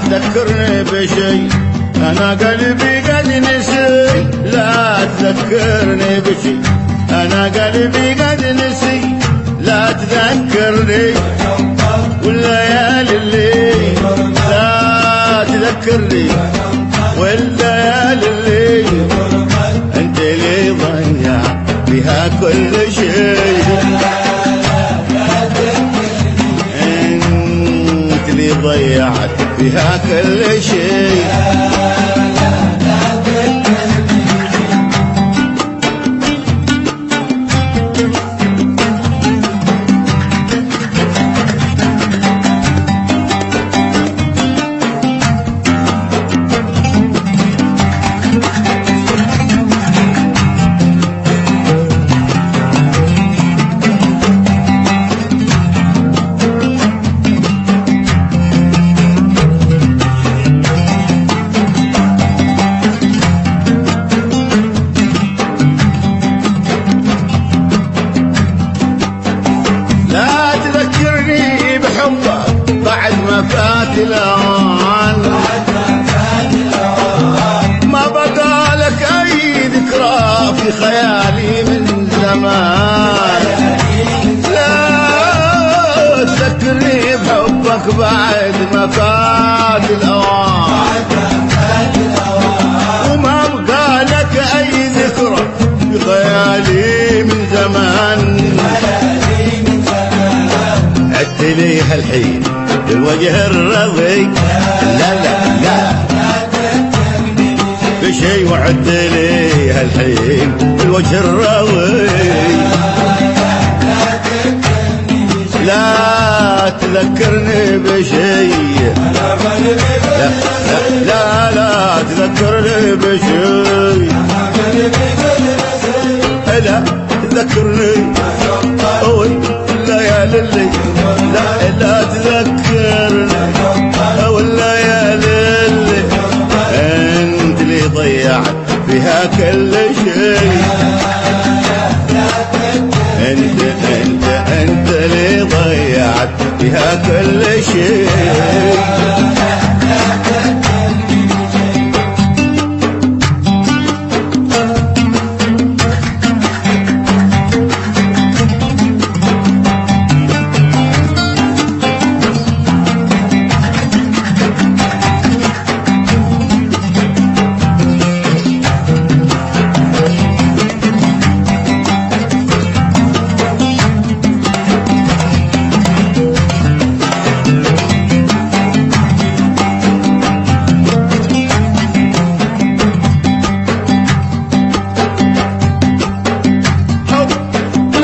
تذكرني بشي، أنا قلبي قد نسي. لا تذكرني بشي، أنا قلبي قد نسي. لا تذكرني والليالي اللي لا تذكرني والليالي اللي انت اللي ضيع فيها كل شيء. انت اللي ضيعت فيها كل شيء. بعد ما فات الأوان، ما بقى لك أي ذكرى في خيالي من زمان. لا تذكرني بحبك بعد ما فات الأوان، وما بقى لك أي ذكرى في خيالي من زمان. عدت لي هالحين الوجه الرضي، لا لا لا بشي. وعد لي هالحين الوجه الرضي، لا تذكرني بشي. لا لا لا, لا تذكرني بشي. لا تذكرني والليالي اللي لا تذكرني والليالي اللي انت اللي ضيعت فيها كل شيء. انت اللي ضيعت فيها كل شيء.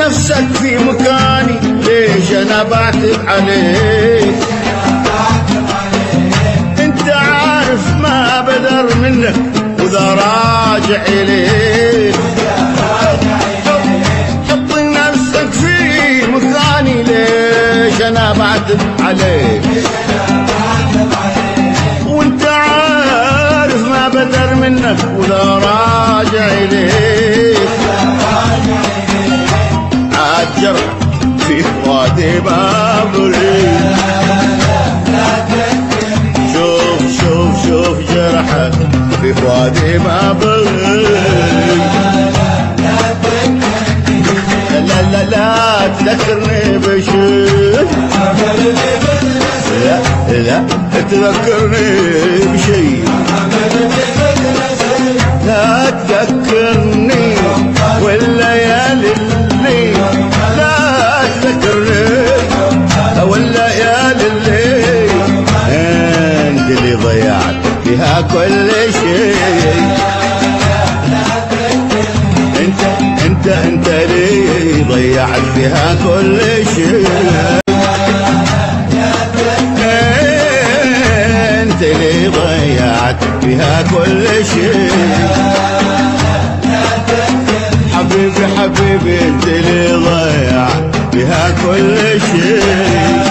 نفسك في مكاني، ليش انا بعتب عليك؟ انت عارف ما بدر منك واذا راجع اليك. حط نفسك في مكاني، ليش انا بعتب عليك؟ وانت عارف ما بدر منك واذا راجع اليك. عالجرح في فؤادي ما بريد، شوف جرحك في فؤادي ما بريد. لا لا لا تذكرني بشي، لا تذكرني بشي. لا تذكرني والليالي اللي لا تذكرني والليالي اللي انت اللي ضيعت فيها كل شيء. انت اللي ضيعت فيها كل شيء. انت اللي ضيعت فيها كل شيء. حبيبي انت اللي ضيعت فيها كل شيء.